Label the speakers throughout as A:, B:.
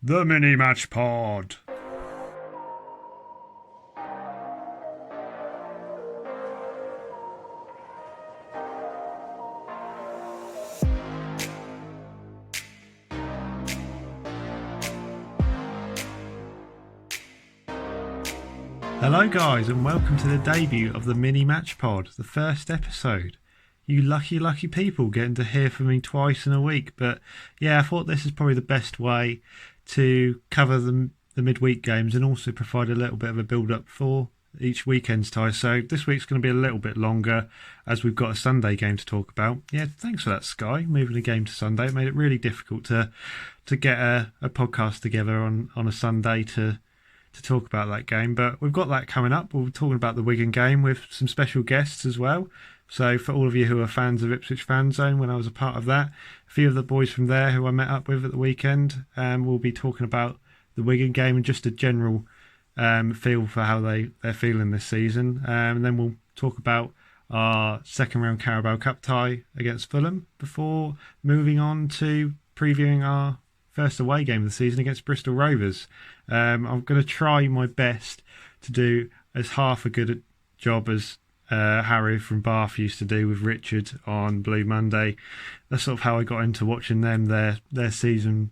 A: The Mini Match Pod. Hello guys, and welcome to the debut of the Mini Match Pod, the first episode. You lucky people getting to hear from me twice in a week, but yeah, I thought this is probably the best way to cover the midweek games and also provide a little bit of a build-up for each weekend's tie. So this week's going to be a little bit longer as we've got a Sunday game to talk about. Yeah, thanks for that, Sky, moving the game to Sunday. It made it really difficult to get a podcast together on a Sunday to talk about that game, but we've got that coming up. We'll be talking about the Wigan game with some special guests as well. So for all of you who are fans of Ipswich Fanzone, when I was a part of that, a few of the boys from there who I met up with at the weekend, we'll be talking about the Wigan game and just a general feel for how they're feeling this season. And then we'll talk about our second round Carabao Cup tie against Fulham before moving on to previewing our first away game of the season against Bristol Rovers. I'm going to try my best to do as half a good job as Harry from Bath used to do with Richard on Blue Monday. That's sort of how I got into watching them. Their season,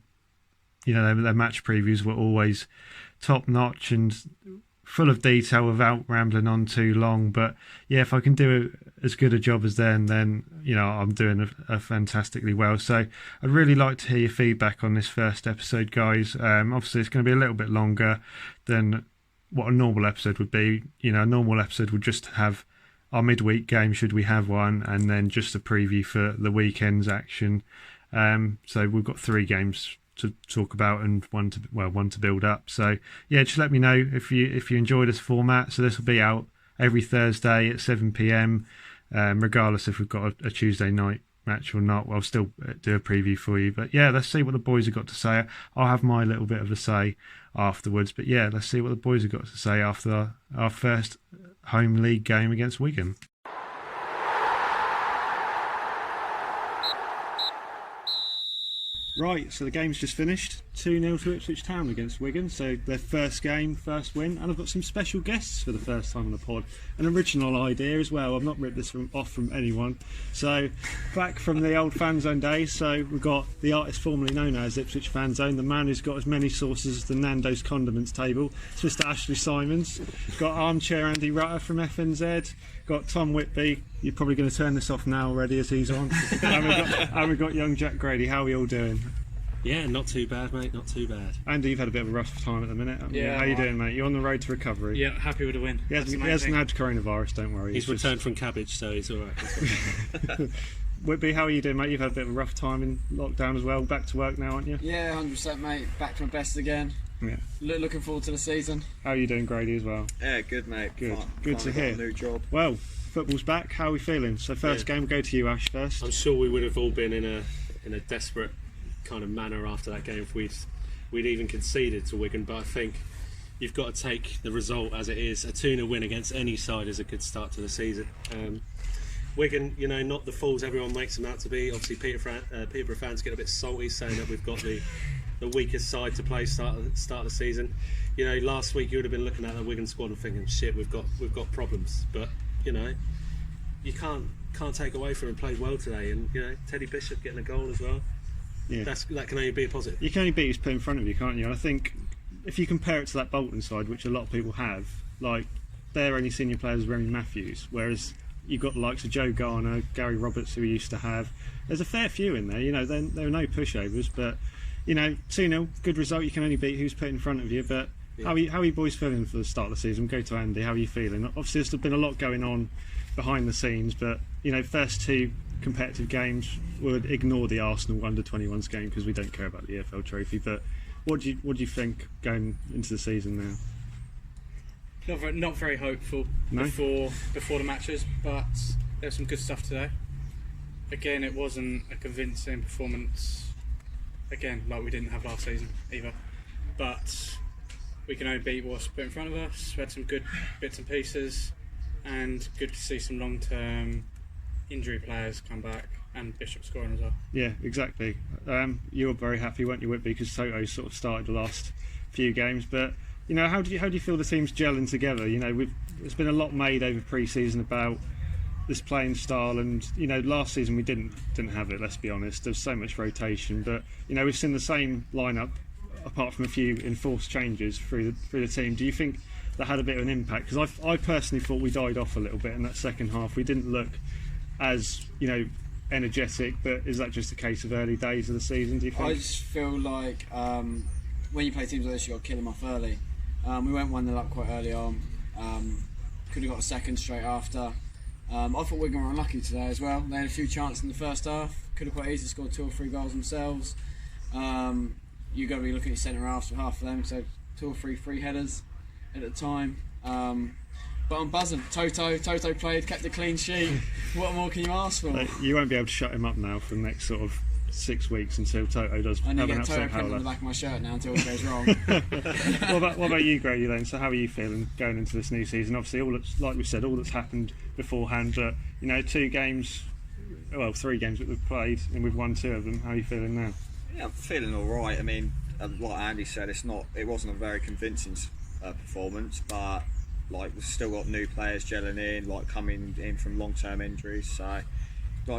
A: you know, their match previews were always top notch and full of detail without rambling on too long. But yeah, if I can do as good a job as them, then you know I'm doing a fantastically well. So I'd really like to hear your feedback on this first episode, guys. Obviously, it's going to be a little bit longer than what a normal episode would be. You know, a normal episode would just have our midweek game, should we have one, and then just a preview for the weekend's action. So we've got 3 games to talk about and one to build up. So yeah, just let me know if you enjoy this format. So this will be out every Thursday at 7 p.m. Regardless if we've got a Tuesday night match or not. I'll still do a preview for you. But yeah, let's see what the boys have got to say. I'll have my little bit of a say afterwards. But yeah, let's see what the boys have got to say after our first home league game against Wigan. Right, so the game's just finished. 2-0 to Ipswich Town against Wigan. So their first game, first win. And I've got some special guests for the first time on the pod. An original idea as well. I've not ripped this off from anyone. So back from the old Fanzone days. So we've got the artist formerly known as Ipswich Fanzone, the man who's got as many sources as the Nando's condiments table. It's Mr. Ashley Symonds. Got armchair Andy Rutter from FNZ. Got Tom Whitby. You're probably going to turn this off now already as he's on. and we've got young Jack Grady. How are we all doing?
B: Yeah, not too bad, mate. Not too bad.
A: Andy, you've had a bit of a rough time at the minute.
C: Yeah.
A: How you doing, mate? You're on the road to recovery.
C: Yeah, happy with the win.
A: He hasn't had coronavirus, don't worry.
B: He's returned from cabbage, so he's all right.
A: Whitby, how are you doing, mate? You've had a bit of a rough time in lockdown as well. Back to work now, aren't you?
D: Yeah, 100%, mate. Back to my best again.
A: Yeah.
D: Looking forward to the season.
A: How are you doing, Grady, as well?
E: Yeah, good, mate.
A: Good. Good to hear.
E: Got a new job.
A: Well, football's back. How are we feeling? So first game, we'll go to you, Ash, first.
B: I'm sure we would have all been in a desperate kind of manner after that game if we'd even conceded to Wigan, but I think you've got to take the result as it is. A 2-0 win against any side is a good start to the season. Wigan, you know, not the fools everyone makes them out to be. Obviously, Peterborough fans get a bit salty saying that we've got the weakest side to play start of the season. You know, last week you would have been looking at the Wigan squad and thinking, shit, we've got problems. But you know, you can't take away from him. Played well today, and you know, Teddy Bishop getting a goal as well.
A: Yeah.
B: That can only be a positive.
A: You can only beat who's put in front of you, can't you? And I think if you compare it to that Bolton side, which a lot of people have, like their only senior player is Remy Matthews, whereas you've got the likes of Joe Garner, Gary Roberts, who we used to have. There's a fair few in there. You know, there are no pushovers, but you know, 2-0, good result. You can only beat who's put in front of you. But yeah. How are you boys feeling for the start of the season? We'll go to Andy. How are you feeling? Obviously, there's been a lot going on behind the scenes, but you know, first 2 competitive games would ignore the Arsenal under-21s game because we don't care about the EFL trophy. But what do you think going into the season now?
C: Not very hopeful before the matches, but there was some good stuff today. Again, it wasn't a convincing performance. Again, like we didn't have last season either. But we can only beat what's put in front of us. We had some good bits and pieces, and good to see some long-term injury players come back. and Bishop scoring as well.
A: Yeah, exactly. You were very happy, weren't you, Whitby, because Toto sort of started the last few games. But how do you feel the team's gelling together? There's been a lot made over pre-season about this playing style, and last season we didn't have it. Let's be honest. There's so much rotation, but we've seen the same lineup, apart from a few enforced changes through the team. Do you think that had a bit of an impact? Because I personally thought we died off a little bit in that second half. We didn't look as energetic, but is that just a case of early days of the season, do you think?
D: I just feel like when you play teams like this, you've got to kill them off early. We went 1-0 up quite early on. Could have got a second straight after. I thought Wigan were unlucky today as well. They had a few chances in the first half. Could have quite easily scored 2 or 3 goals themselves. You've got to be looking at your centre halves for half of them, so 2 or 3 free headers at the time. But I'm buzzing. Toto played, kept a clean sheet. What more can you ask for?
A: You won't be able to shut him up now for the next sort of 6 weeks until Toto does have an absolute howler. I need to get Toto printed on the back of my shirt now until it goes wrong. What about you, Grady, then? So how are you feeling going into this new season? Obviously, like we said, all that's happened beforehand. But 3 games that we've played, and we've won 2 of them. How are you feeling now?
E: Yeah, I'm feeling all right. I mean, like Andy said, it wasn't a very convincing performance, but we've still got new players gelling in, coming in from long-term injuries. So,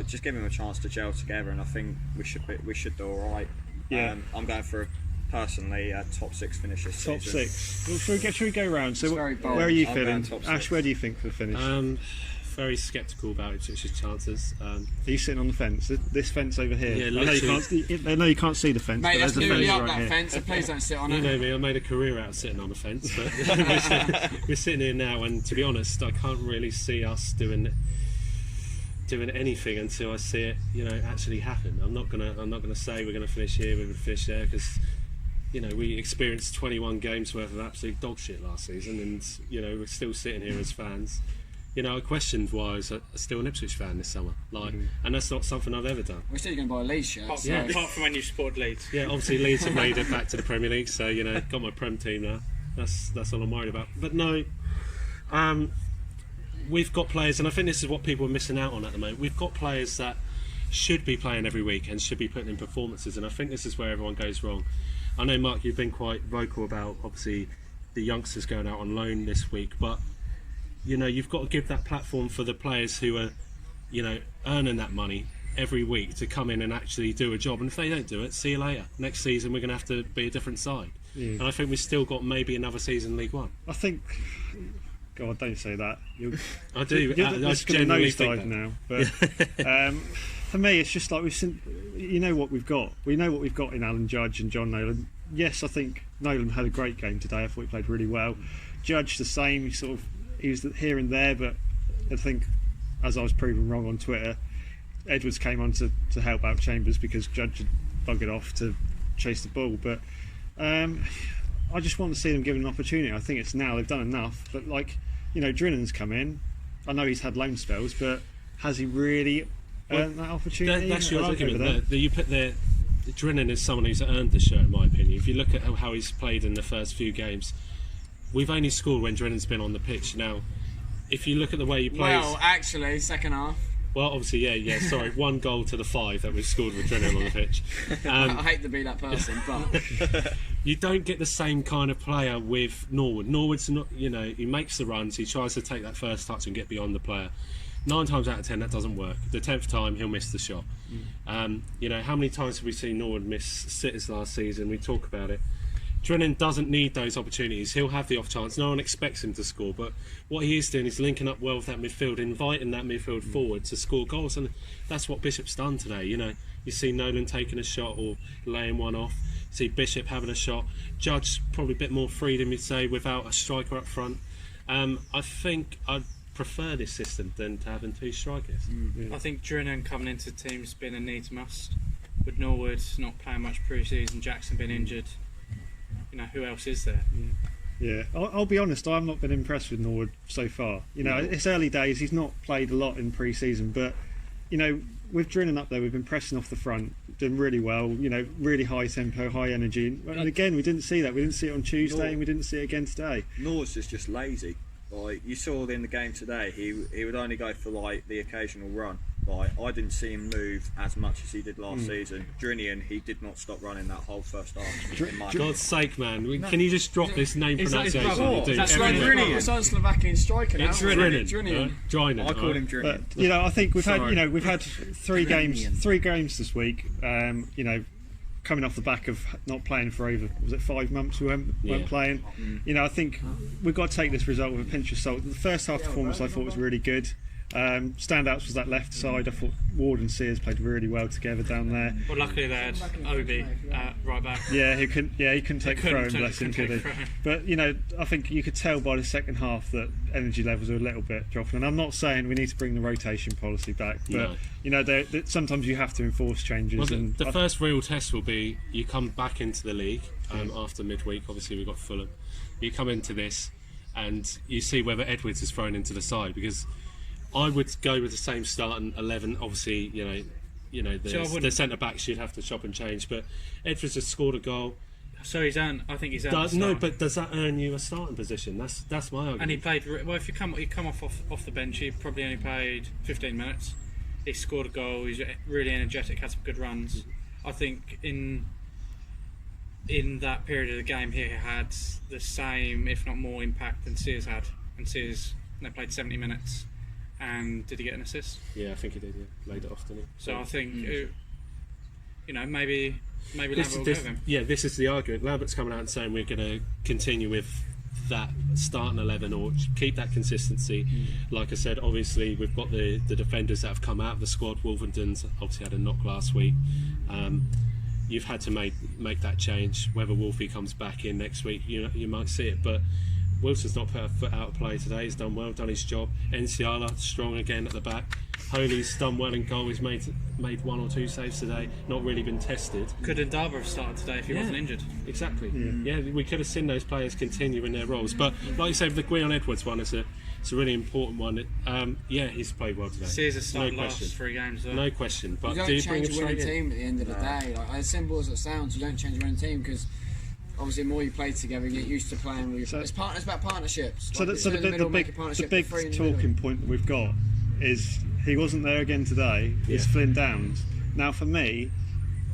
E: just give them a chance to gel together, and I think we should do all right.
A: Yeah.
E: I'm going for personally a top 6 finish this season.
A: Top 6. Well, should we go round? So, where are you feeling, Ash? Where do you think for the finish?
B: Very sceptical about Ipswich's chances.
A: Are you sitting on the fence? This fence over here.
B: Yeah,
A: I know you can't see the fence.
D: Mate,
A: but
D: that's newly up that
A: here.
D: Fence, so please don't sit on it.
B: You know me, I made a career out of sitting on the fence, but we're sitting here now, and to be honest, I can't really see us doing anything until I see it, actually happen. I'm not gonna say we're gonna finish here, we're gonna finish there, because we experienced 21 games worth of absolute dog shit last season, and we're still sitting here as fans. I questioned why I was still an Ipswich fan this summer, and that's not something I've ever done.
D: We're still going to buy a Leeds shirt.
C: Apart from when you supported Leeds.
B: Yeah, obviously Leeds have made it back to the Premier League, so got my Prem team now. That's all I'm worried about. But no, we've got players, and I think this is what people are missing out on at the moment. We've got players that should be playing every week and should be putting in performances, and I think this is where everyone goes wrong. I know, Mark, you've been quite vocal about obviously the youngsters going out on loan this week, but you've got to give that platform for the players who are, earning that money every week to come in and actually do a job. And if they don't do it, see you later. Next season, we're going to have to be a different side. Yeah. And I think we've still got maybe another season in League One.
A: I think... God, don't say that.
B: I do.
A: I genuinely think that now. But for me, it's just like we've seen... what we've got. We know what we've got in Alan Judge and John Nolan. Yes, I think Nolan had a great game today. I thought he played really well. Judge, the same. He was here and there, but I think, as I was proven wrong on Twitter, Edwards came on to help out Chambers because Judge had buggered off to chase the ball. But I just want to see them given an opportunity. I think it's now they've done enough. But Drinnan's come in. I know he's had loan spells, but has he really earned that opportunity?
B: That's your argument. You put Drinnan is someone who's earned the shirt, in my opinion. If you look at how he's played in the first few games. We've only scored when Drennan's been on the pitch. Now, if you look at the way he plays...
D: Well, actually, second half.
B: Well, obviously, yeah, sorry. 1 goal to the 5 that we've scored with Drennan on the pitch.
D: I hate to be that person, but...
B: You don't get the same kind of player with Norwood. Norwood's not, he makes the runs, he tries to take that first touch and get beyond the player. 9 times out of 10, that doesn't work. The 10th time, he'll miss the shot. How many times have we seen Norwood miss sitters last season? We talk about it. Drennan doesn't need those opportunities. He'll have the off chance. No one expects him to score, but what he is doing is linking up well with that midfield, inviting that midfield forward to score goals, and that's what Bishop's done today. You see Nolan taking a shot or laying one off. You see Bishop having a shot. Judge probably a bit more freedom, you'd say, without a striker up front. I think I'd prefer this system than to having 2 strikers.
C: I think Drennan coming into the team has been a needs must. With Norwood not playing much pre-season, Jackson been injured. Who else is there?
A: Yeah, I'll be honest, I've not been impressed with Norwood so far. It's early days, he's not played a lot in pre-season, but with Drennan up there, we've been pressing off the front, doing really well, really high tempo, high energy, and again we didn't see that. We didn't see it on Tuesday and we didn't see it again today.
E: Norwood's just lazy. You saw in the game today, he would only go for the occasional run, Like, I didn't see him move as much as he did last season. Drinian, he did not stop running that whole first half.
B: God's sake, man! Can you just drop this name pronunciation?
D: That's like Drinian. It's on Slovakian striker now.
B: It's Drinian.
E: I called him Drinian.
A: But I think we've had three games this week. Coming off the back of not playing for over 5 months, we weren't playing. I think we've got to take this result with a pinch of salt. The first half performance I thought was really good. Standouts was that left side. I thought Ward and Sears played really well together down there.
C: Well, luckily they had Obi right back.
A: Yeah, he couldn't take throwing, bless him, could he? But I think you could tell by the second half that energy levels are a little bit dropping. And I'm not saying we need to bring the rotation policy back, but sometimes you have to enforce changes.
B: Well, the first real test will be you come back into the league after midweek. Obviously, we've got Fulham. You come into this and you see whether Edwards is thrown into the side, because I would go with the same starting 11. Obviously, the centre backs you'd have to chop and change. But Edwards has scored a goal.
C: So he's earned. I think he's earned.
B: No, but does that earn you a starting position? That's my argument.
C: And he played well. If you come off the bench, he probably only played 15 minutes. He scored a goal. He's really energetic. Had some good runs. I think in that period of the game, he had the same, if not more, impact than Sears had. And Sears, they played 70 minutes. And did he get an assist?
B: Yeah, I think he did. Yeah, laid it off, didn't he?
C: So I think maybe Lambert will go with him.
B: Yeah, this is the argument. Lambert's coming out and saying we're going to continue with that starting 11 or keep that consistency. Like I said, obviously we've got the defenders that have come out of the squad. Wolverton's obviously had a knock last week. You've had to make that change. Whether Wolfie comes back in next week, you might see it, but Wilson's not put a foot out of play today. He's done well, done his job. Enciala strong again at the back. Holy's done well in goal. He's made 1 or 2 saves today. Not really been tested.
C: Could Ndaba have started today if he wasn't injured?
B: Exactly. Yeah, we could have seen those players continue in their roles. But like you said, the Gwion Edwards one is a really important one. He's played well today.
C: Sears has started last 3 games. Though.
B: No question. But
D: you don't change a winning team at the end of the day. Like, as simple as it sounds, you don't change a winning team because obviously the more you play together, you get used to playing with it's about partnerships.
A: So the big talking point that we've got is he wasn't there again today. It's Flynn Downs. Now for me,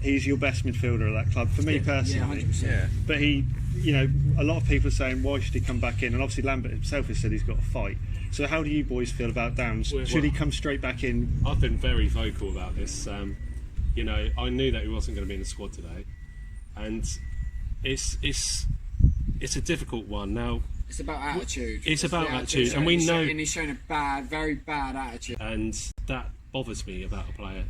A: he's your best midfielder at that club. For me personally,
D: 100%.
A: But he, a lot of people are saying why should he come back in? And obviously Lambert himself has said he's got to fight. So how do you boys feel about Downs? Should he come straight back in?
B: I've been very vocal about this. I knew that he wasn't going to be in the squad today, and it's a difficult one now.
D: It's about attitude.
B: It's about attitude, and we know.
D: And he's shown a very bad attitude.
B: And that bothers me about a player.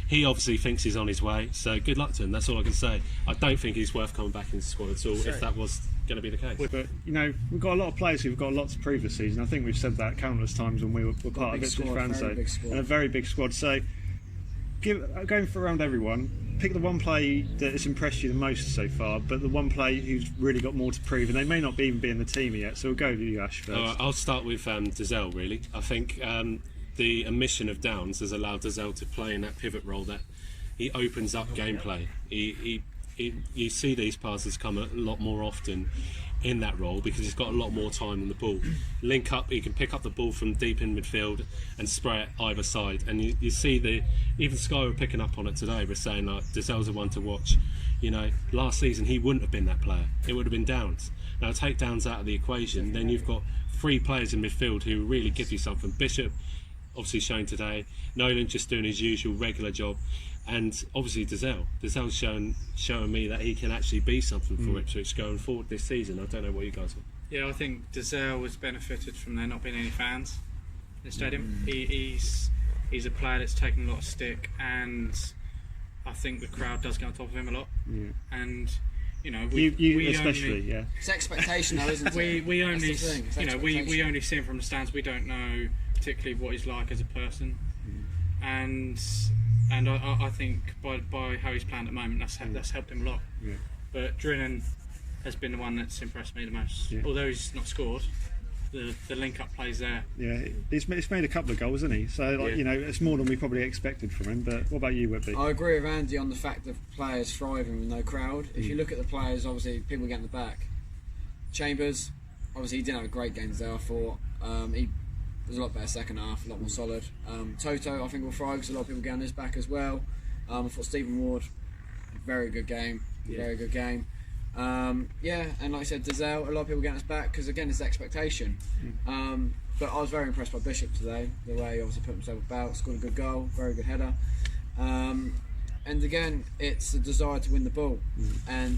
B: He obviously thinks he's on his way, so good luck to him. That's all I can say. I don't think he's worth coming back into the squad at all. If that was going to be the case.
A: But we've got a lot of players who've got a lot to prove this season. I think we've said that countless times when we were part of Ipswich Fanzone, and a very big squad. So going for around everyone. Pick the one play that has impressed you the most so far, but the one play who's really got more to prove, and they may not even be in the team yet. So we'll go with you, Ash, first.
B: I'll start with Dazelle, really. I think the omission of Downs has allowed Dazelle to play in that pivot role that he opens up gameplay. You see these passes come a lot more often in that role because he's got a lot more time on the ball. Link up, he can pick up the ball from deep in midfield and spray it either side. And you see even Sky were picking up on it today. We're saying like Dazelle's the one to watch. Last season he wouldn't have been that player. It would have been Downs. Now take Downs out of the equation, then you've got 3 players in midfield who really give you something. Bishop obviously shown today. Nolan just doing his usual regular job. And obviously Dazelle's showing me that he can actually be something for Ipswich going forward this season. I don't know what you guys think.
C: Yeah, I think Dazelle has benefited from there not being any fans in the stadium. He's a player that's taken a lot of stick, and I think the crowd does get on top of him a lot. Yeah. And we especially,
D: only, it's expectation though, isn't it?
C: We only we only see him from the stands. We don't know particularly what he's like as a person, and I think by how he's playing at the moment, that's helped him a lot. Yeah. But Drinan has been the one that's impressed me the most. Yeah. Although he's not scored, the link-up plays there.
A: Yeah, he's made a couple of goals, hasn't he? So it's more than we probably expected from him. But what about you, Whitby?
D: I agree with Andy on the fact of players thriving with no crowd. If you look at the players, obviously people getting the back. Chambers, obviously he didn't have a great game today. I thought was a lot better second half, a lot more solid. Toto, I think, will thrive because a lot of people get on his back as well. I thought Stephen Ward, very good game, very good game. And like I said, Dazelle, a lot of people get on his back because, again, it's the expectation. But I was very impressed by Bishop today, the way he obviously put himself about, scored a good goal, very good header. And again, it's the desire to win the ball. And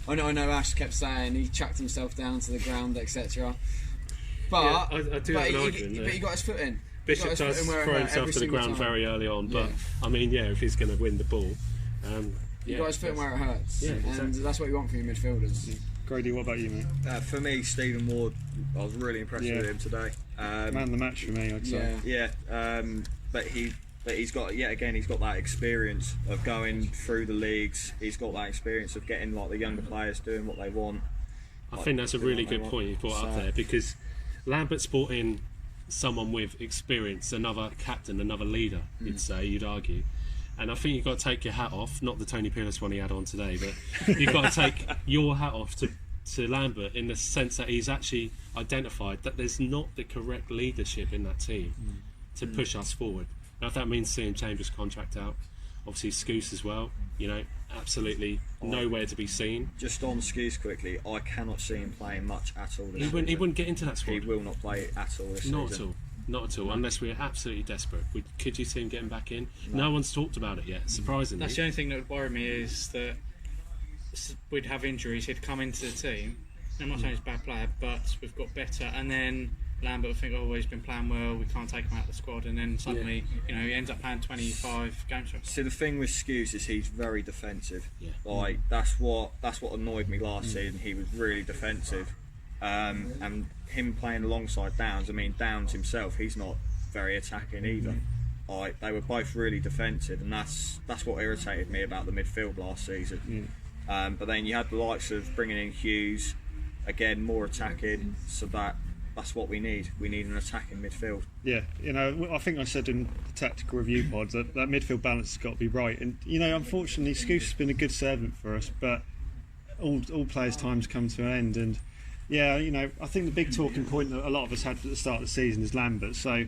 D: I know Ash kept saying he chucked himself down to the ground, etc. But,
B: I do have an argument there.
D: But he got his foot in.
B: Bishop does throw himself to the ground very early on, but I mean, if he's going to win the ball,
D: he got his foot in where it hurts, and
B: exactly.
D: that's what you want from your midfielders.
A: Grady, what about you, mate?
E: For me, Stephen Ward, I was really impressed with him today.
A: Man of the match for me, I'd say.
E: But he's got he's got that experience of going through the leagues. He's got that experience of getting like the younger players doing what they want.
B: I think that's a really good point you brought up there, because Lambert's brought in someone with experience, another captain, another leader, you'd argue. And I think you've got to take your hat off, not the Tony Pulis one he had on today, but you've got to take your hat off to Lambert in the sense that he's actually identified that there's not the correct leadership in that team to push us forward. Now, if that means seeing Chambers' contract out, obviously Scouse as well, absolutely nowhere to be seen.
E: Just on Scouse quickly, I cannot see him playing much at all this season.
B: He wouldn't get into that squad.
E: He will not play at all this season.
B: Not at all, unless we're absolutely desperate. Could you see him getting back in? No one's talked about it yet, surprisingly.
C: That's the only thing that would worry me, is that we'd have injuries, he'd come into the team. I'm not saying he's a bad player, but we've got better, and then Lambert will think, he's been playing well, we can't take him out of the squad, and then suddenly, he ends up playing 25 games for us.
E: See, the thing with Scouse is he's very defensive.
B: Yeah.
E: Like that's what annoyed me last season. He was really defensive, and him playing alongside Downs. I mean, Downs himself, he's not very attacking either. Like, they were both really defensive, and that's what irritated me about the midfield last season. But then you had the likes of bringing in Hughes, again more attacking, so that's what we need. We need an attacking midfield.
A: Yeah, I think I said in the tactical review pod that midfield balance has got to be right. And unfortunately, Scouse has been a good servant for us, but all players' times come to an end. And I think the big talking point that a lot of us had at the start of the season is Lambert. So,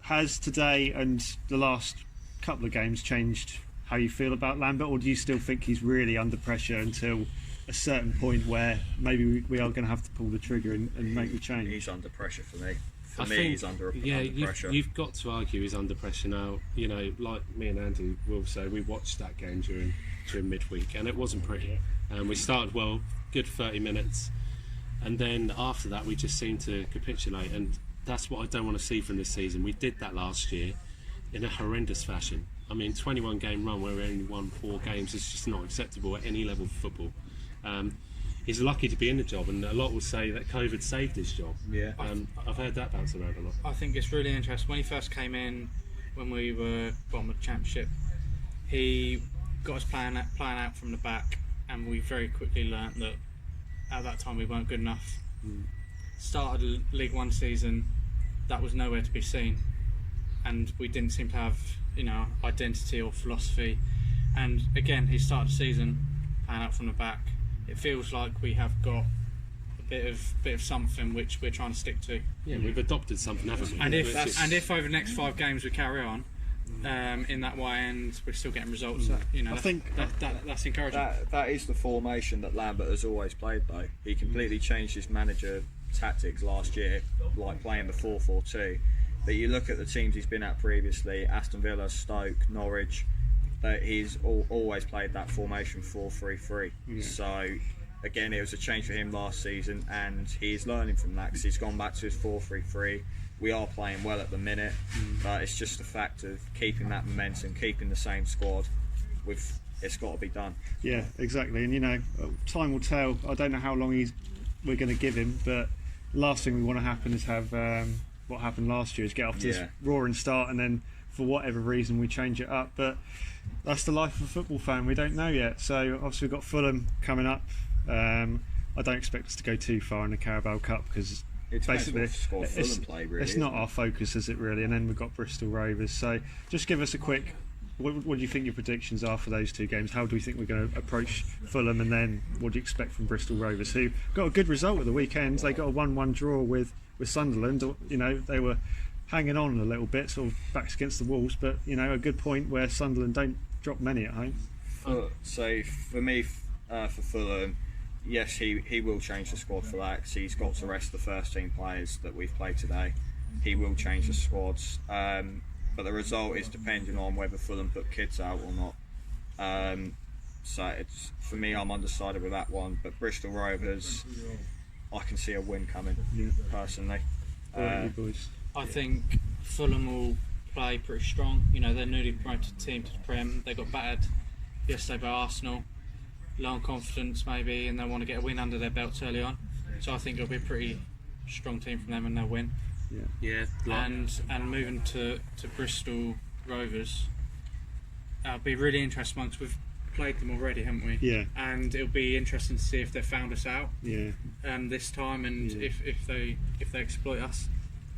A: has today and the last couple of games changed how you feel about Lambert, or do you still think he's really under pressure until a certain point where maybe we are going to have to pull the trigger and make the change?
E: He's under pressure for me.
B: I think
E: he's under pressure.
B: You've got to argue he's under pressure now. Like me and Andy will say, we watched that game during midweek, and it wasn't pretty. We started well, good 30 minutes, and then after that we just seemed to capitulate, and that's what I don't want to see from this season. We did that last year in a horrendous fashion. I mean, 21 game run where we only won 4 games is just not acceptable at any level of football. He's lucky to be in the job, and a lot will say that COVID saved his job.
E: Yeah,
B: I've heard that bounce around a lot.
C: I think it's really interesting. When he first came in, when we were bottom of the Championship, he got us playing out from the back, and we very quickly learnt that at that time we weren't good enough. Started League One season, that was nowhere to be seen, and we didn't seem to have identity or philosophy. And again, he started the season playing out from the back. It feels like we have got a bit of something which we're trying to stick to.
B: Yeah, we've adopted something, haven't we?
C: And if over the next 5 games we carry on in that way, and we're still getting results, I think that's encouraging.
E: That is the formation that Lambert has always played, though. He completely changed his manager tactics last year, like playing the 4-4-2. But you look at the teams he's been at previously, Aston Villa, Stoke, Norwich, that he's always played that formation 4-3-3. So again, it was a change for him last season, and he's learning from that because he's gone back to his 4-3-3. We are playing well at the minute, but it's just a fact of keeping that momentum, keeping the same squad. It's got to be done.
A: Yeah, exactly. And time will tell. I don't know how long we're going to give him, but the last thing we want to happen is have what happened last year, is get off to this roaring start, and then for whatever reason we change it up. But that's the life of a football fan. We don't know yet. So obviously we've got Fulham coming up. I don't expect us to go too far in the Carabao Cup because basically it's not our focus, is it really? And then we've got Bristol Rovers. So just give us a quick what do you think your predictions are for those two games? How do you think we're going to approach Fulham, and then what do you expect from Bristol Rovers, who got a good result at the weekend? They got a 1-1 draw with Sunderland. You know, they were hanging on a little bit, sort of backs against the walls, but you know, a good point where Sunderland don't drop many at home.
E: So for me, for Fulham, yes, he will change the squad for that, because he's got to rest the first team players that we've played today. He will change the squads, but the result is depending on whether Fulham put kids out or not. So it's, for me, I'm undecided with that one. But Bristol Rovers, I can see a win coming, personally.
A: You boys?
C: I think Fulham will play pretty strong. You know, they're newly promoted team to the Prem. They got battered yesterday by Arsenal. Low on confidence maybe, and they want to get a win under their belts early on. So I think it'll be a pretty strong team from them, and they'll win.
B: Yeah.
C: And moving to Bristol Rovers, it'll be really interesting once we've played them already, haven't we?
A: Yeah.
C: And it'll be interesting to see if they've found us out.
A: Yeah.
C: This time, and if they exploit us.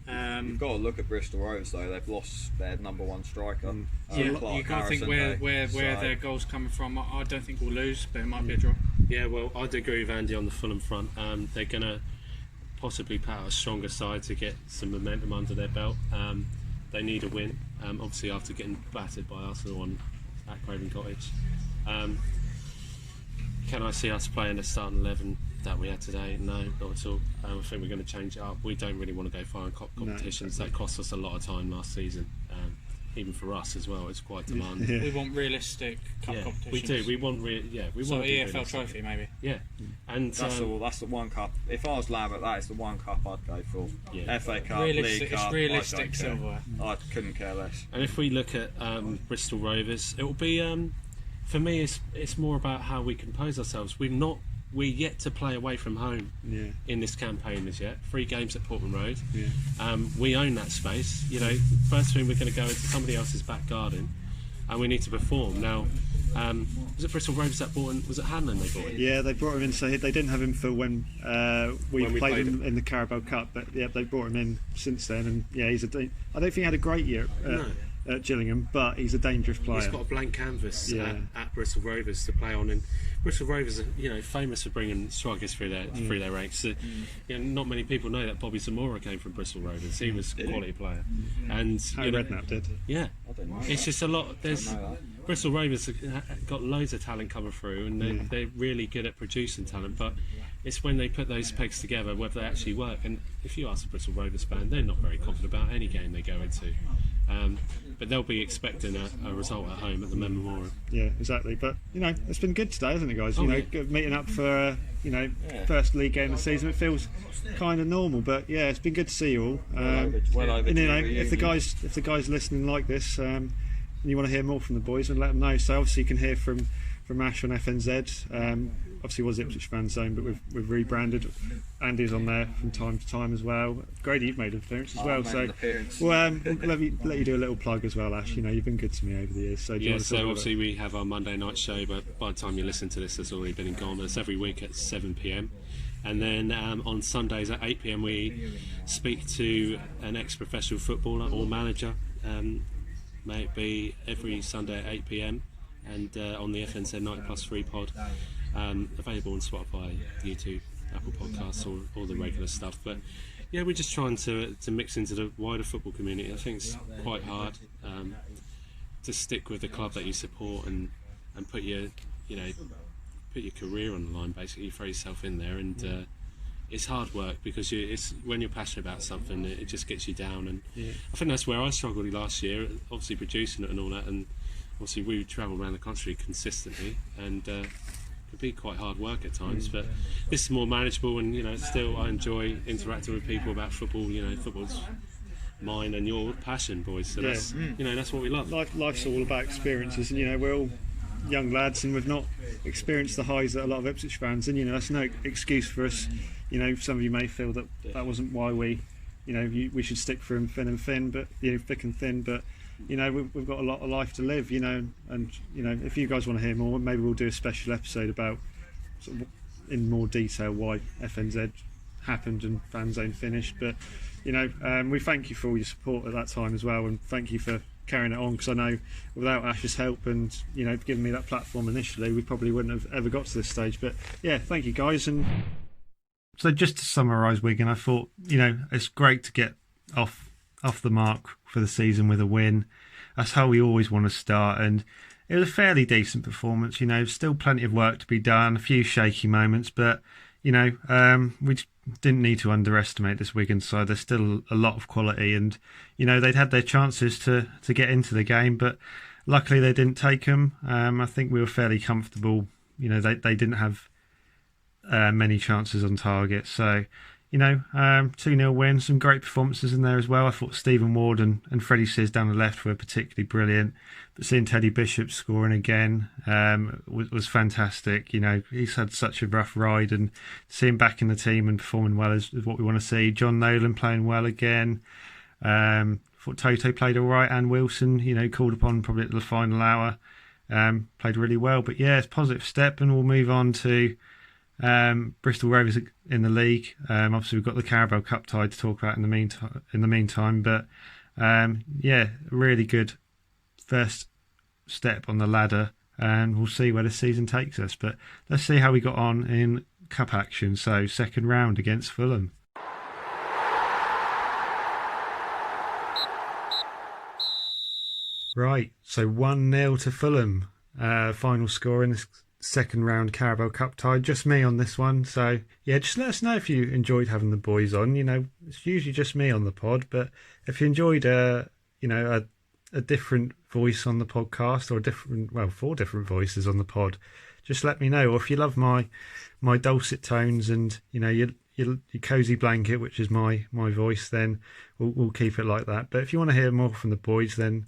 E: You've got to look at Bristol Rovers though. They've lost their number one striker.
C: You got to think where their goals coming from. I don't think we'll lose, but it might be a draw.
B: Yeah, well, I'd agree with Andy on the Fulham front. They're going to possibly put out a stronger side to get some momentum under their belt. They need a win, obviously after getting battered by Arsenal at Craven Cottage. Can I see us playing the starting 11 that we had today? No, not at all. I think we're going to change it up. We don't really want to go far in competitions. That cost us a lot of time last season. Even for us as well, it's quite demanding.
A: Yeah.
C: We want realistic cup competitions.
B: We do. We want
C: so EFL trophy maybe.
B: Yeah, and
E: that's the one cup. If I was Lambert, that is the one cup I'd go for.
B: Yeah.
E: FA Cup,
C: realistic,
E: League Cup.
C: it's realistic silverware.
E: I couldn't care less.
B: And if we look at Bristol Rovers, it will be for me. It's more about how we compose ourselves. We're yet to play away from home in this campaign as yet. 3 games at Portman Road. Yeah. We own that space. You know, first thing we're going to go into somebody else's back garden, and we need to perform. Now, was it Bristol Rovers that bought in? Was it Hanlon they bought in?
A: Yeah, they brought him in. So they didn't have him for when we played him in the Carabao Cup, but yeah, they brought him in since then. And yeah, I don't think he had a great year at Gillingham, but he's a dangerous player.
B: He's got a blank canvas at Bristol Rovers to play on, and Bristol Rovers are, you know, famous for bringing strikers through their ranks. You know, not many people know that Bobby Zamora came from Bristol Rovers. He was a quality player, and
A: Harry Redknapp did.
B: Yeah, it's just a lot. Bristol Rovers have got loads of talent coming through, and they're really good at producing talent, but it's when they put those pegs together whether they actually work. And if you ask a Bristol Rovers fan, they're not very confident about any game they go into. But they'll be expecting a result at home at the Memorial.
A: Yeah, exactly. But you know, it's been good today, hasn't it, guys? Meeting up for first league game of the season. It feels kind of normal, but yeah, it's been good to see you all. And, you know, if the guys listening like this, and you want to hear more from the boys, and let them know. So obviously you can hear from Ash on FNZ. Obviously it was Ipswich Fanzone, but we've rebranded. Andy's on there from time to time as well. Grady, you've made an appearance as well. So let you do a little plug as well, Ash. You know, you've been good to me over the years. So
B: so obviously we have our Monday night show, but by the time you listen to this, it's already been and gone. It's every week at 7 p.m. And then on Sundays at 8 p.m. we speak to an ex-professional footballer or manager. May it be every Sunday at 8 p.m. and on the FNZ 90+3 pod, available on Spotify, YouTube, Apple Podcasts, all the regular stuff. But yeah, we're just trying to mix into the wider football community. I think it's quite hard to stick with the club that you support and put your career on the line. Basically, you throw yourself in there, and it's hard work because it's when you're passionate about something, it just gets you down. And I think that's where I struggled last year, obviously producing it and all that. And obviously we travel around the country consistently, and it could be quite hard work at times, but this is more manageable, and you know, still I enjoy interacting with people about football. You know, football's mine and your passion, boys, so that's that's what we love.
A: Life's all about experiences, and you know, we're all young lads and we've not experienced the highs that a lot of Ipswich fans, and you know, that's no excuse for us. You know, some of you may feel that wasn't why we should stick for thin and thin, but thick and thin, but you know, we've got a lot of life to live, you know, and you know, if you guys want to hear more, maybe we'll do a special episode about sort of in more detail why FNZ happened and Fanzone finished. But you know, we thank you for all your support at that time as well, and thank you for carrying it on, because I know without Ash's help and giving me that platform initially, we probably wouldn't have ever got to this stage. But yeah, thank you guys. And so just to summarise Wigan, I thought it's great to get off the mark for the season with a win. That's how we always want to start, and it was a fairly decent performance. Still plenty of work to be done, a few shaky moments, but we didn't need to underestimate this Wigan side. There's still a lot of quality, and they'd had their chances to get into the game, but luckily they didn't take them. I think we were fairly comfortable. They didn't have many chances on target, so 2-0 win, some great performances in there as well. I thought Stephen Ward and Freddie Sears down the left were particularly brilliant, but seeing Teddy Bishop scoring again was fantastic. He's had such a rough ride, and seeing him back in the team and performing well is what we want to see. John Nolan playing well again. Thought Toto played all right, and Wilson, called upon probably at the final hour, played really well. But yeah, it's a positive step, and we'll move on to Bristol Rovers in the league. Obviously we've got the Carabao Cup tie to talk about in the meantime, but yeah, really good first step on the ladder, and we'll see where the season takes us. But let's see how we got on in cup action. So second round against Fulham. Right, so 1-0 to Fulham, final score in this second round Carabao Cup tie. Just me on this one, so yeah, just let us know if you enjoyed having the boys on. It's usually just me on the pod, but if you enjoyed a different voice on the podcast, or 4 different voices on the pod, just let me know. Or if you love my dulcet tones and your cozy blanket, which is my voice, then we'll keep it like that. But if you want to hear more from the boys, then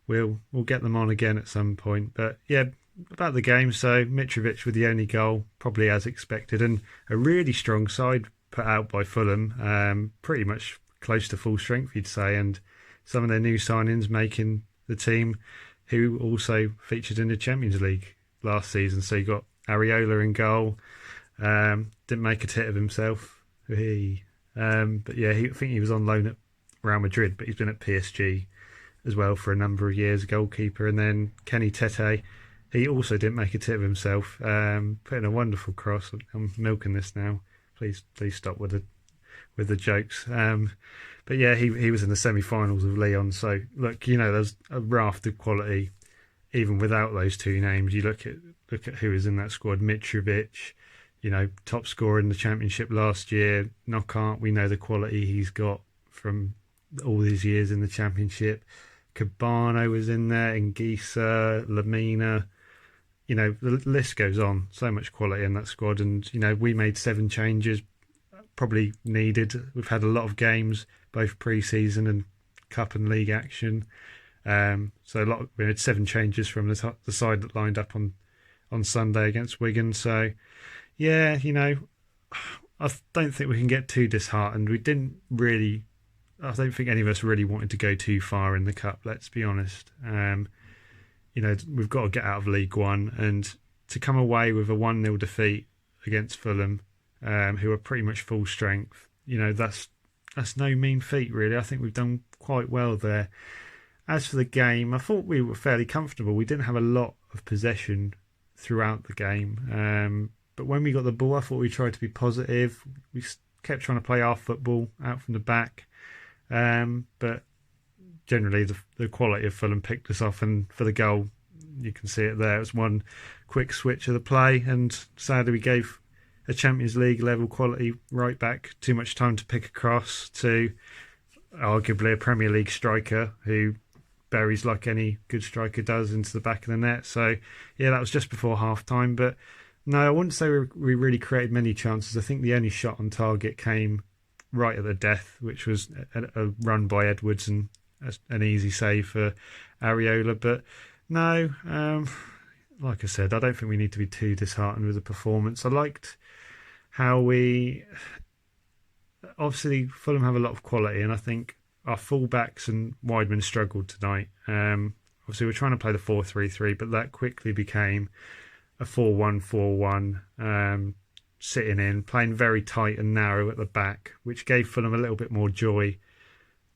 A: we'll get them on again at some point. But yeah, about the game, so Mitrovic with the only goal, probably as expected, and a really strong side put out by Fulham, pretty much close to full strength, you'd say, and some of their new signings making the team, who also featured in the Champions League last season. So you got Areola in goal, didn't make a tit of himself, but yeah, I think he was on loan at Real Madrid, but he's been at PSG as well for a number of years, goalkeeper. And then Kenny Tete, he also didn't make a tit of himself, putting a wonderful cross. I'm milking this now. Please stop with the jokes. But yeah, he was in the semi-finals of Lyon. So look, there's a raft of quality even without those two names. You look at who is in that squad. Mitrovic, top scorer in the Championship last year. Knockaert, we know the quality he's got from all these years in the Championship. Cabano was in there, Ngisa, Lamina. The list goes on. So much quality in that squad, and we made 7 changes, probably needed. We've had a lot of games, both pre-season and cup and league action. So we had 7 changes from the side that lined up on Sunday against Wigan. So yeah, I don't think we can get too disheartened. I don't think any of us really wanted to go too far in the cup. Let's be honest. We've got to get out of League One, and to come away with a 1-0 defeat against Fulham, who are pretty much full strength, that's no mean feat, really. I think we've done quite well there. As for the game, I thought we were fairly comfortable. We didn't have a lot of possession throughout the game, but when we got the ball, I thought we tried to be positive. We kept trying to play our football out from the back, but generally the quality of Fulham picked us off, and for the goal, you can see it there. It was one quick switch of the play, and sadly we gave a Champions League level quality right back too much time to pick across to arguably a Premier League striker who buries like any good striker does into the back of the net. So yeah, that was just before half time. But no, I wouldn't say we really created many chances. I think the only shot on target came right at the death, which was a run by Edwards and an easy save for Areola. But no, like I said, I don't think we need to be too disheartened with the performance. I liked how obviously Fulham have a lot of quality, and I think our full-backs and widemen struggled tonight. Obviously we're trying to play the 4-3-3, but that quickly became a 4-1-4-1, sitting in, playing very tight and narrow at the back, which gave Fulham a little bit more joy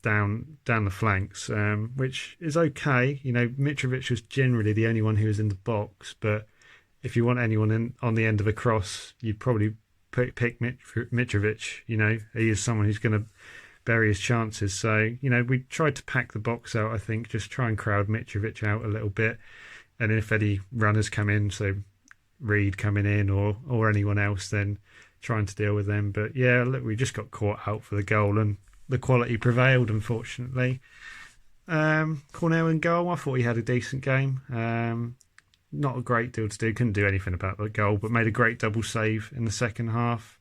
A: down the flanks, which is okay. Mitrovic was generally the only one who was in the box, but if you want anyone on the end of a cross, you'd probably pick Mitrovic. He is someone who's going to bury his chances. So, we tried to pack the box out, I think, just try and crowd Mitrovic out a little bit. And if any runners come in, so Reed coming in or anyone else, then trying to deal with them. But yeah, look, we just got caught out for the goal and the quality prevailed, unfortunately. Cornell in goal, I thought he had a decent game. Not a great deal to do, couldn't do anything about the goal, but made a great double save in the second half.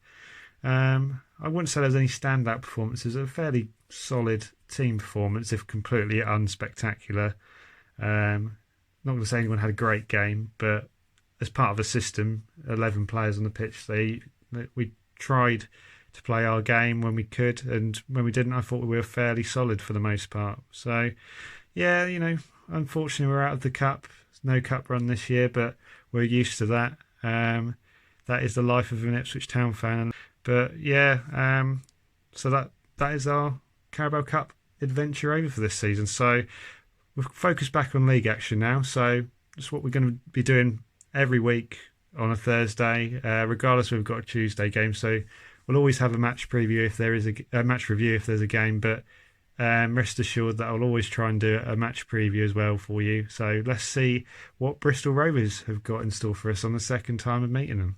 A: I wouldn't say there was any standout performances. A fairly solid team performance, if completely unspectacular. Not going to say anyone had a great game, but as part of a system, 11 players on the pitch, we tried to play our game when we could, and when we didn't, I thought we were fairly solid for the most part. So, yeah, unfortunately we're out of the cup. There's no cup run this year, but we're used to that. That is the life of an Ipswich Town fan. But yeah, so that is our Carabao Cup adventure over for this season. So we'll focus back on league action now. So that's what we're going to be doing every week on a Thursday, regardless we've got a Tuesday game. So we'll always have a match preview if there is a match review if there's a game, but rest assured that I'll always try and do a match preview as well for you. So let's see what Bristol Rovers have got in store for us on the second time of meeting them.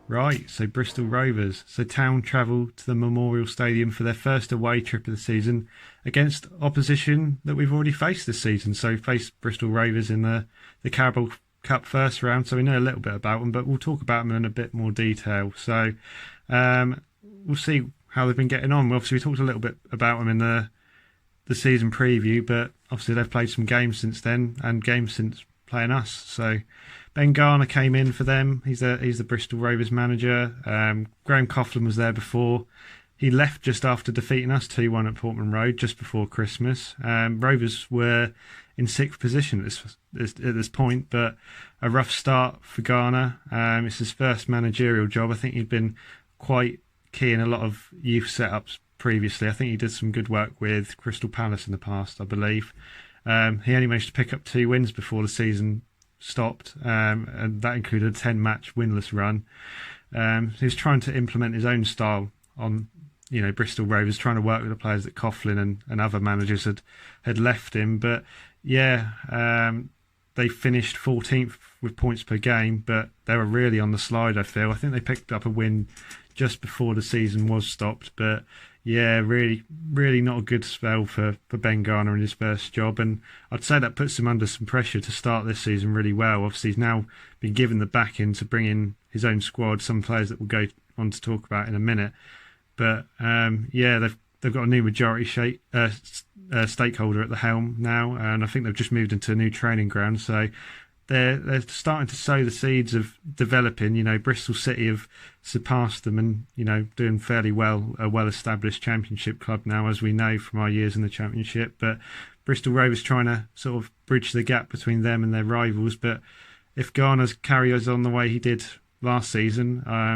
A: Right, so Bristol Rovers. So Town travel to the Memorial Stadium for their first away trip of the season against opposition that we've already faced this season. So faced Bristol Rovers in the Carabao Cup first round, so we know a little bit about them, but we'll talk about them in a bit more detail. So we'll see how they've been getting on. Obviously, we talked a little bit about them in the season preview, but obviously they've played some games since then and games since playing us. So Ben Garner came in for them. He's the Bristol Rovers manager. Graham Coughlin was there before. He left just after defeating us 2-1 at Portman Road just before Christmas. Rovers were in 6th position at this point, but a rough start for Garner. It's his first managerial job. I think he'd been quite key in a lot of youth setups previously. I think he did some good work with Crystal Palace in the past, I believe. He only managed to pick up 2 wins before the season stopped, and that included a 10-match winless run. He was trying to implement his own style on Bristol Rovers, trying to work with the players that Coughlin and other managers had left him. But yeah, they finished 14th with points per game, but they were really on the slide, I feel. I think they picked up a win just before the season was stopped, but yeah, really, really not a good spell for Ben Garner in his first job, and I'd say that puts him under some pressure to start this season really well. Obviously, he's now been given the backing to bring in his own squad, some players that we'll go on to talk about in a minute. But yeah, they've got a new majority stakeholder at the helm now, and I think they've just moved into a new training ground, so they're starting to sow the seeds of developing. Bristol City have surpassed them and, doing fairly well, a well-established championship club now, as we know from our years in the championship. But Bristol Rovers trying to sort of bridge the gap between them and their rivals. But if Garner carries on the way he did last season, I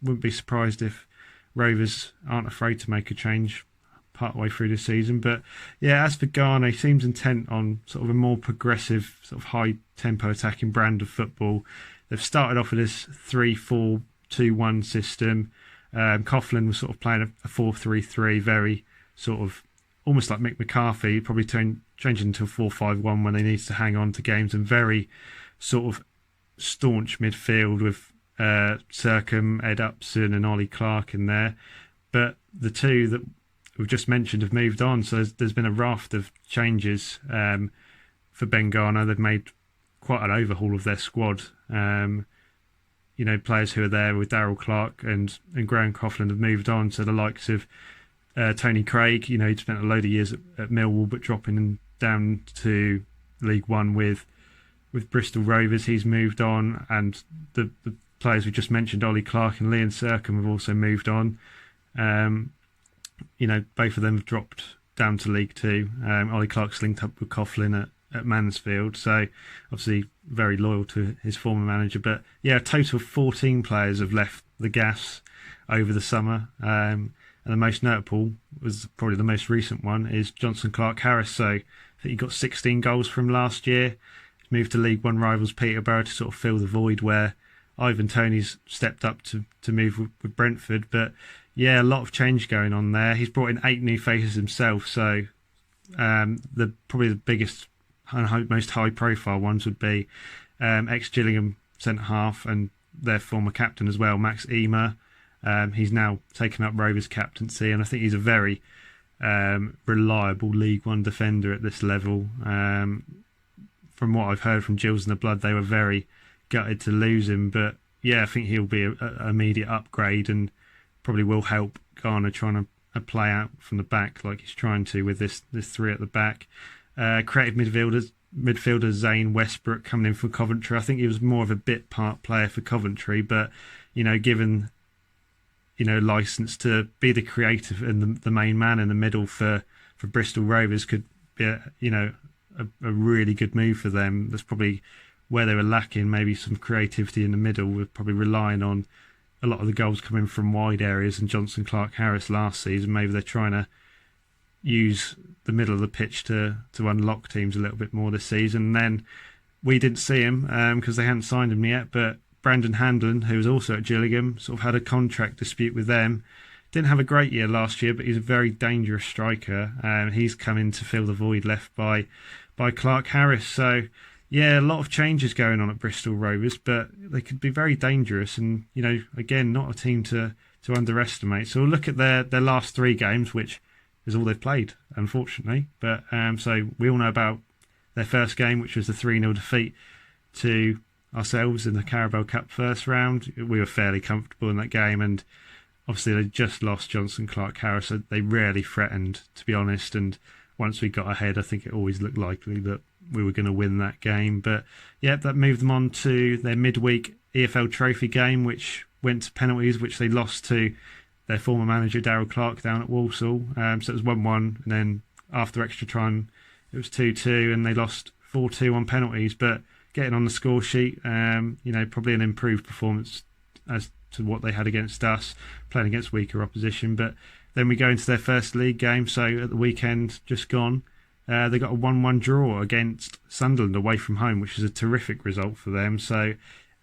A: wouldn't be surprised if Rovers aren't afraid to make a change partway through the season. But yeah, as for Garner, he seems intent on sort of a more progressive, sort of high tempo attacking brand of football. They've started off with this 3-4-2-1 system. Coughlin was sort of playing a 4-3-3, very sort of almost like Mick McCarthy, probably changing into a 4-5-1 when he needs to hang on to games, and very sort of staunch midfield with Sercombe, Ed Upson and Ollie Clark in there. But the two that we've just mentioned have moved on, so there's been a raft of changes for Ben Garner. They've made quite an overhaul of their squad. Players who are there with Darryl Clark and Graham Coughlin have moved on, so the likes of Tony Craig, he'd spent a load of years at Millwall, but dropping down to League One with Bristol Rovers, he's moved on, and the players we just mentioned, Ollie Clark and Liam Sercombe, have also moved on. Both of them have dropped down to League Two. Ollie Clark's linked up with Coughlin at Mansfield, so obviously very loyal to his former manager. But yeah, a total of 14 players have left the Gas over the summer, and the most notable was probably the most recent one is Jonson Clarke-Harris. So I think he got 16 goals from last year. He's moved to League One rivals Peterborough to sort of fill the void where Ivan Toney's stepped up to move with Brentford. But yeah, a lot of change going on there. He's brought in 8 new faces himself, so probably the biggest and most high-profile ones would be ex-Gillingham centre-half and their former captain as well, Max Emer. He's now taken up Rovers captaincy, and I think he's a very reliable League One defender at this level. From what I've heard from Gills and the Blood, they were very gutted to lose him, but yeah, I think he'll be an immediate upgrade and probably will help Garner trying to play out from the back like he's trying to with this 3 at the back. Creative midfielder Zane Westbrook coming in from Coventry. I think he was more of a bit part player for Coventry, but given license to be the creative and the main man in the middle for Bristol Rovers could be a really good move for them. That's probably where they were lacking, maybe some creativity in the middle. We're probably relying on a lot of the goals coming from wide areas, and Jonson Clarke-Harris last season, maybe they're trying to use the middle of the pitch to unlock teams a little bit more this season. And then we didn't see him because they hadn't signed him yet, but Brandon Handlen, who was also at Gillingham, sort of had a contract dispute with them. Didn't have a great year last year, but he's a very dangerous striker. He's come in to fill the void left by Clarke-Harris. So yeah, a lot of changes going on at Bristol Rovers, but they could be very dangerous, and again, not a team to underestimate. So we'll look at their last 3 games, which is all they've played, unfortunately. But so we all know about their first game, which was the 3-0 defeat to ourselves in the Carabao Cup first round. We were fairly comfortable in that game, and obviously they just lost Jonson Clarke-Harris, so they rarely threatened, to be honest. And once we got ahead, I think it always looked likely that we were going to win that game. But yeah, that moved them on to their midweek EFL Trophy game, which went to penalties, which they lost to their former manager Darryl Clark down at Walsall. So it was 1-1, and then after extra time it was 2-2, and they lost 4-2 on penalties. But getting on the score sheet, probably an improved performance as to what they had against us, playing against weaker opposition. But then we go into their first league game. So at the weekend just gone, they got a 1-1 draw against Sunderland away from home, which is a terrific result for them. So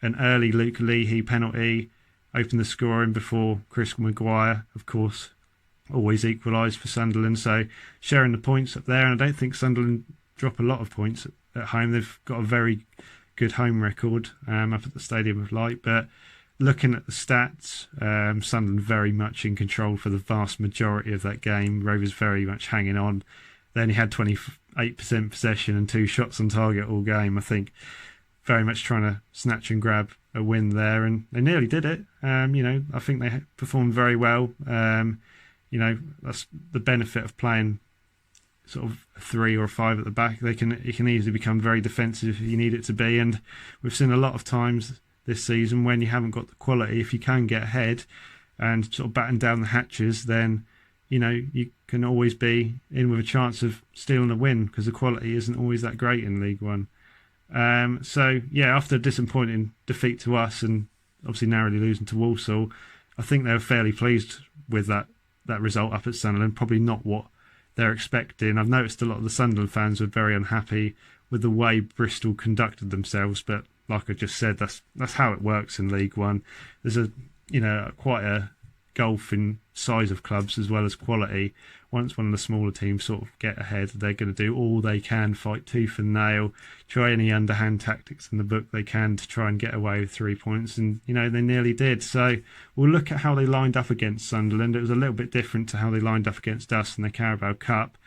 A: an early Luke Leahy penalty opened the scoring before Chris Maguire, of course, always equalised for Sunderland. So sharing the points up there, and I don't think Sunderland drop a lot of points at home. They've got a very good home record up at the Stadium of Light. But looking at the stats, Sunderland very much in control for the vast majority of that game. Rovers very much hanging on. They only had 28% possession and 2 shots on target all game. I think very much trying to snatch and grab a win there, and they nearly did it. I think they performed very well. That's the benefit of playing sort of a 3 or a 5 at the back. It can easily become very defensive if you need it to be, and we've seen a lot of times this season when you haven't got the quality, if you can get ahead and sort of batten down the hatches, then you can always be in with a chance of stealing a win, because the quality isn't always that great in League One. So yeah, after a disappointing defeat to us and obviously narrowly losing to Walsall, I think they were fairly pleased with that result up at Sunderland. Probably not what they're expecting. I've noticed a lot of the Sunderland fans were very unhappy with the way Bristol conducted themselves, but like I just said, that's how it works in League One. There's quite a gulf in size of clubs as well as quality. Once one of the smaller teams sort of get ahead, they're going to do all they can, fight tooth and nail, try any underhand tactics in the book they can to try and get away with 3 points, and they nearly did. So we'll look at how they lined up against Sunderland. It was a little bit different to how they lined up against us in the Carabao Cup,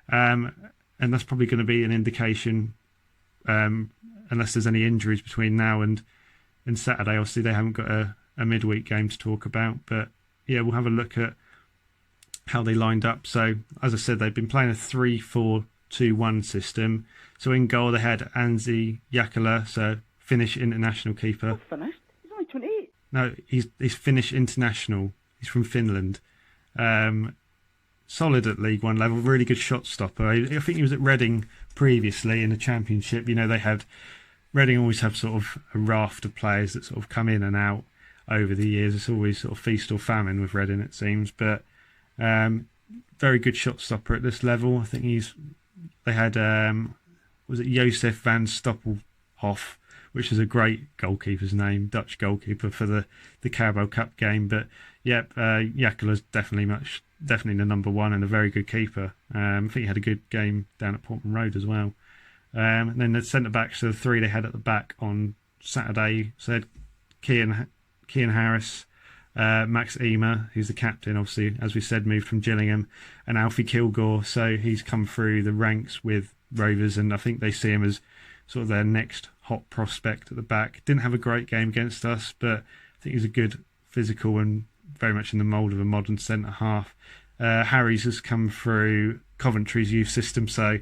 A: and that's probably going to be an indication, unless there's any injuries between now and Saturday. Obviously they haven't got a midweek game to talk about, but yeah, we'll have a look at how they lined up. So as I said, they've been playing a 3-4-2-1 system. So in goal they had Anzi Jakala, so Finnish international keeper.
F: Finished? He's only 28.
A: No, he's Finnish international. He's from Finland. solid at League One level, really good shot stopper. I think he was at Reading previously in the Championship. Reading always have sort of a raft of players that sort of come in and out over the years. It's always sort of feast or famine with Reading, it seems. But very good shot stopper at this level. I think they had was it Josef van Stoppelhoff, which is a great goalkeeper's name, Dutch goalkeeper for the Carabao Cup game. But Jakela's definitely the number one and a very good keeper. I think he had a good game down at Portman Road as well. And then the centre backs, so the three they had at the back on Saturday, said Cian Harris, Max Emer, who's the captain, obviously, as we said, moved from Gillingham, and Alfie Kilgore. So he's come through the ranks with Rovers, and I think they see him as sort of their next hot prospect at the back. Didn't have a great game against us, but I think he's a good physical and very much in the mould of a modern centre half. Harry's has come through Coventry's youth system, so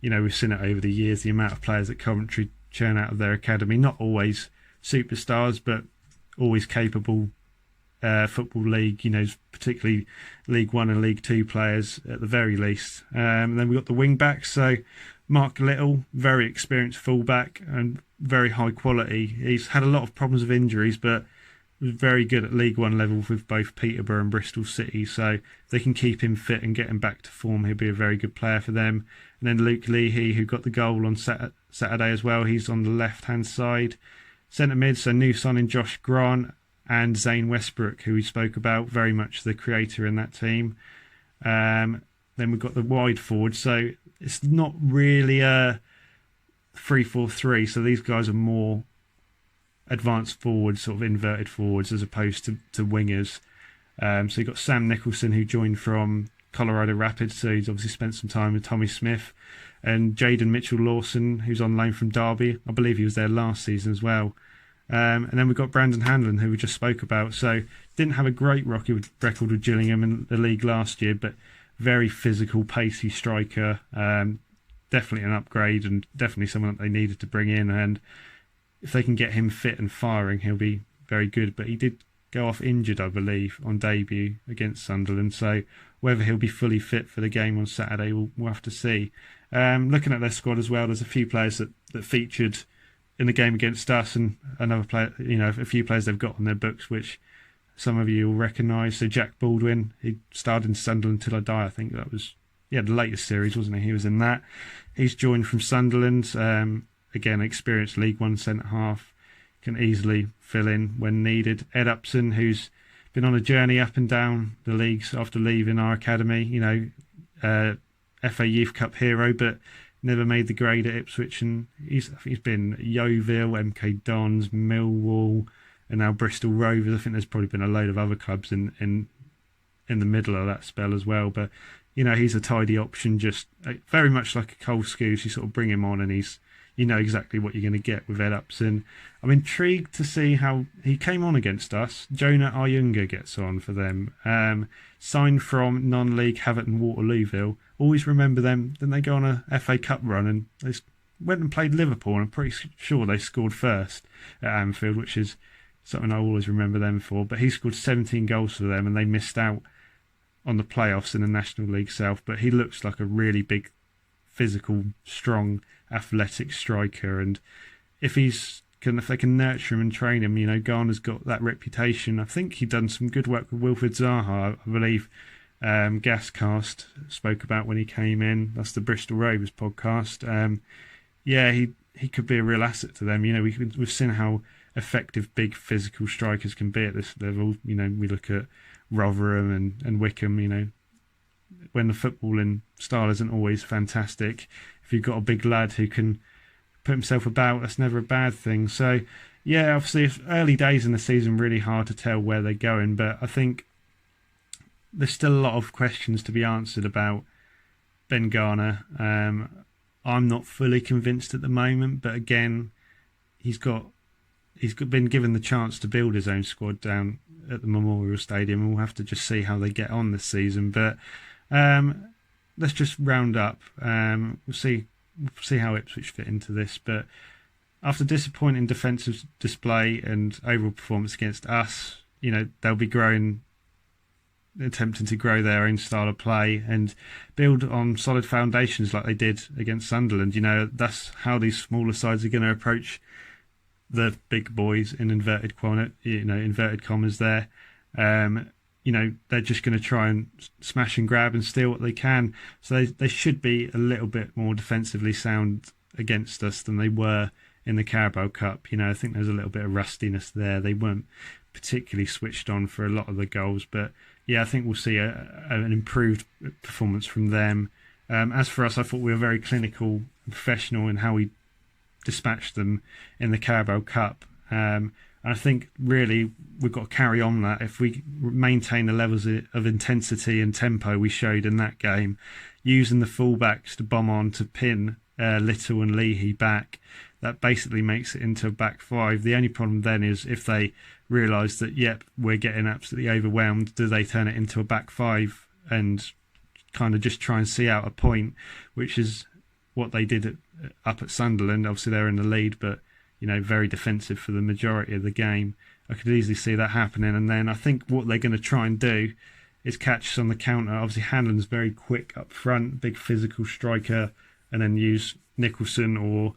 A: we've seen it over the years, the amount of players that Coventry churn out of their academy, not always superstars, but always capable football league, particularly League One and League Two players at the very least. And then we've got the wing backs, so Mark Little, very experienced fullback and very high quality. He's had a lot of problems with injuries, but was very good at League One level with both Peterborough and Bristol City, so if they can keep him fit and get him back to form, he'll be a very good player for them. And then Luke Leahy, who got the goal on Saturday as well, he's on the left-hand side. Centre mid, so new signing Josh Grant and Zane Westbrook, who we spoke about, very much the creator in that team. Then we've got the wide forward, so it's not really a 3-4-3, so these guys are more advanced forwards, sort of inverted forwards, as opposed to wingers. So you've got Sam Nicholson, who joined from Colorado Rapids, so he's obviously spent some time with Tommy Smith, and Jaden Mitchell-Lawson, who's on loan from Derby. I believe he was there last season as well. And then we've got Brandon Hanlon, who we just spoke about. So didn't have a great record with Gillingham in the league last year, but very physical, pacey striker. Definitely an upgrade and definitely someone that they needed to bring in. And if they can get him fit and firing, he'll be very good. But he did go off injured, I believe, on debut against Sunderland. So whether he'll be fully fit for the game on Saturday, we'll have to see. Looking at their squad as well, there's a few players that featured in the game against us, and another player, a few players they've got on their books, which some of you will recognise. So Jack Baldwin, he starred in Sunderland Till I Die. I think that was the latest series, wasn't he? He was in that. He's joined from Sunderland. Again, experienced League One centre half, can easily fill in when needed. Ed Upson, who's been on a journey up and down the leagues after leaving our academy. FA Youth Cup hero, but never made the grade at Ipswich, and I think he's been Yeovil, MK Dons, Millwall, and now Bristol Rovers. I think there's probably been a load of other clubs in the middle of that spell as well. But he's a tidy option, just very much like a Cole Scouse. You sort of bring him on, and he's exactly what you're going to get with Ed Upson. I'm intrigued to see how he came on against us. Jonah Ayunga gets on for them. Signed from non-league Haverton Waterlooville. Always remember them. Then they go on a FA Cup run and they went and played Liverpool, and I'm pretty sure they scored first at Anfield, which is something I always remember them for. But he scored 17 goals for them, and they missed out on the playoffs in the National League South. But he looks like a really big, physical, strong, athletic striker, and if they can nurture him and train him, Garner's got that reputation. I think he'd done some good work with Wilfred Zaha, I believe. Gascast spoke about when he came in. That's the Bristol Rovers podcast. He could be a real asset to them. We've seen how effective big physical strikers can be at this level. We look at Rotherham and Wickham. When the footballing style isn't always fantastic, if you've got a big lad who can put himself about, that's never a bad thing. So obviously it's early days in the season, really hard to tell where they're going, but I think there's still a lot of questions to be answered about Ben Garner. I'm not fully convinced at the moment, but again, he's been given the chance to build his own squad down at the Memorial Stadium, and we'll have to just see how they get on this season. But let's just round up. We'll see how Ipswich fit into this. But after disappointing defensive display and overall performance against us, they'll be growing attempting to grow their own style of play and build on solid foundations like they did against Sunderland. That's how these smaller sides are going to approach the big boys, in inverted commas there. They're just going to try and smash and grab and steal what they can. So they should be a little bit more defensively sound against us than they were in the Carabao Cup. I think there's a little bit of rustiness there. They weren't particularly switched on for a lot of the goals, but yeah, I think we'll see an improved performance from them. As for us, I thought we were very clinical and professional in how we dispatched them in the Carabao Cup. And I think really we've got to carry on that. If we maintain the levels of intensity and tempo we showed in that game, using the fullbacks to bomb on to pin Little and Leahy back, that basically makes it into a back five. The only problem then is if they realise that, yep, we're getting absolutely overwhelmed, do they turn it into a back five and kind of just try and see out a point, which is what they did up at Sunderland. Obviously they're in the lead, but very defensive for the majority of the game. I could easily see that happening. And then I think what they're going to try and do is catch us on the counter. Obviously Hanlon's very quick up front, big physical striker, and then use Nicholson or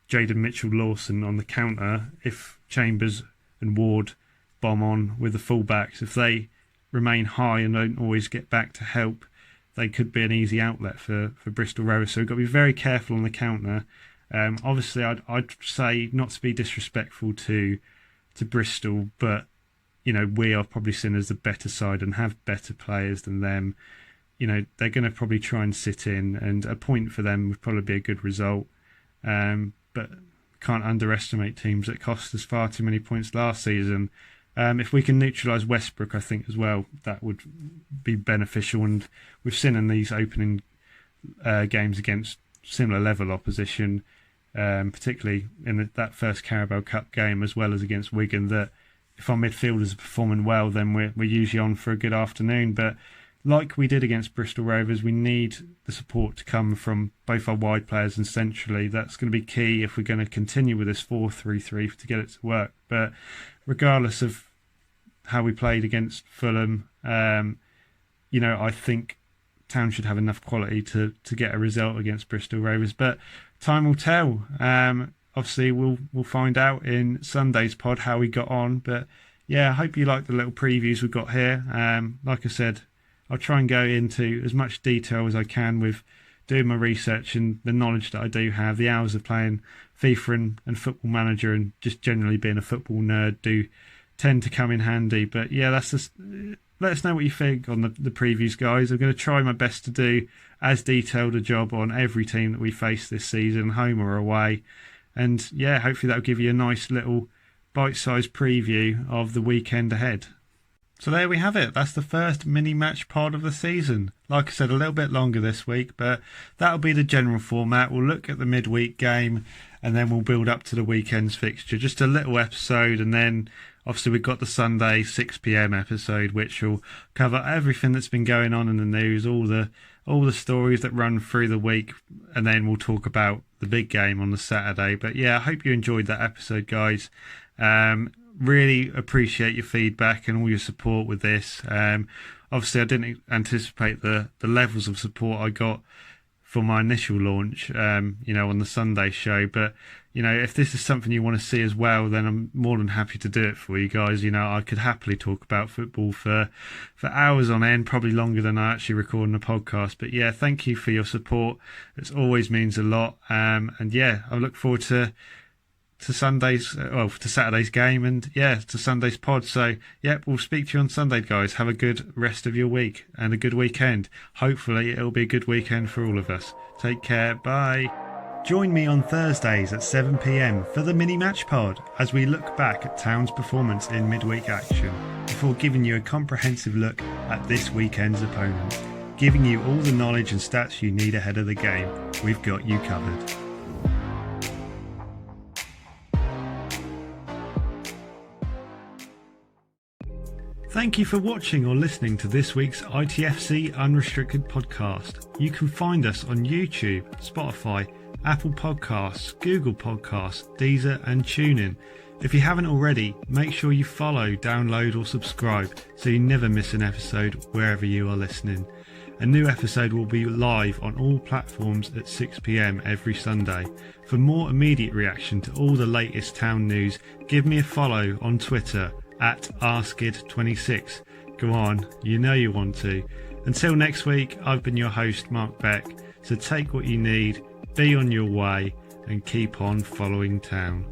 A: Jayden Mitchell-Lawson on the counter. If Chambers and Ward bomb on with the fullbacks, if they remain high and don't always get back to help, they could be an easy outlet for Bristol Rovers. So we've got to be very careful on the counter. Obviously, I'd say not to be disrespectful to Bristol, but we are probably seen as the better side and have better players than them. They're going to probably try and sit in, and a point for them would probably be a good result. But can't underestimate teams that cost us far too many points last season. If we can neutralise Westbrook, I think as well, that would be beneficial. And we've seen in these opening games against similar level opposition, particularly in that first Carabao Cup game, as well as against Wigan, that if our midfielders are performing well, then we're usually on for a good afternoon. But like we did against Bristol Rovers, we need the support to come from both our wide players and centrally. That's going to be key if we're going to continue with this 4-3-3 to get it to work. But regardless of how we played against Fulham, I think Town should have enough quality to get a result against Bristol Rovers. But time will tell. Obviously, we'll find out in Sunday's pod how we got on. But yeah, I hope you like the little previews we've got here. Like I said, I'll try and go into as much detail as I can with doing my research and the knowledge that I do have. The hours of playing FIFA and Football Manager and just generally being a football nerd do tend to come in handy. But yeah, that's just, let us know what you think on the previews, guys. I'm going to try my best to do as detailed a job on every team that we face this season, home or away. And yeah, hopefully that'll give you a nice little bite-sized preview of the weekend ahead. So there we have it. That's the first mini-match pod of the season. Like I said, a little bit longer this week, but that'll be the general format. We'll look at the midweek game and then we'll build up to the weekend's fixture. Just a little episode, and then obviously we've got the Sunday 6 p.m. episode, which will cover everything that's been going on in the news, all the stories that run through the week, and then we'll talk about the big game on the Saturday. But yeah, I hope you enjoyed that episode, guys. Really appreciate your feedback and all your support with this. Obviously, I didn't anticipate the levels of support I got for my initial launch, on the Sunday show. But, if this is something you want to see as well, then I'm more than happy to do it for you guys. I could happily talk about football for hours on end, probably longer than I actually recording a podcast. But yeah, thank you for your support. It always means a lot. And yeah, I look forward to Saturday's game, and yeah, to Sunday's pod. So yeah, we'll speak to you on Sunday, guys. Have a good rest of your week and a good weekend. Hopefully it'll be a good weekend for all of us. Take care. Bye. Join me on Thursdays at 7 p.m. for the mini match pod as we look back at Town's performance in midweek action before giving you a comprehensive look at this weekend's opponent, giving you all the knowledge and stats you need ahead of the game. We've got you covered. Thank you for watching or listening to this week's ITFC Unrestricted podcast. You can find us on YouTube, Spotify, Apple Podcasts, Google Podcasts, Deezer and TuneIn. If you haven't already, make sure you follow, download or subscribe so you never miss an episode wherever you are listening. A new episode will be live on all platforms at 6 p.m. every Sunday. For more immediate reaction to all the latest town news, give me a follow on Twitter at rskid26. Go on, you know you want to. Until next week, I've been your host, Mark Beck. So take what you need, be on your way, and keep on following town.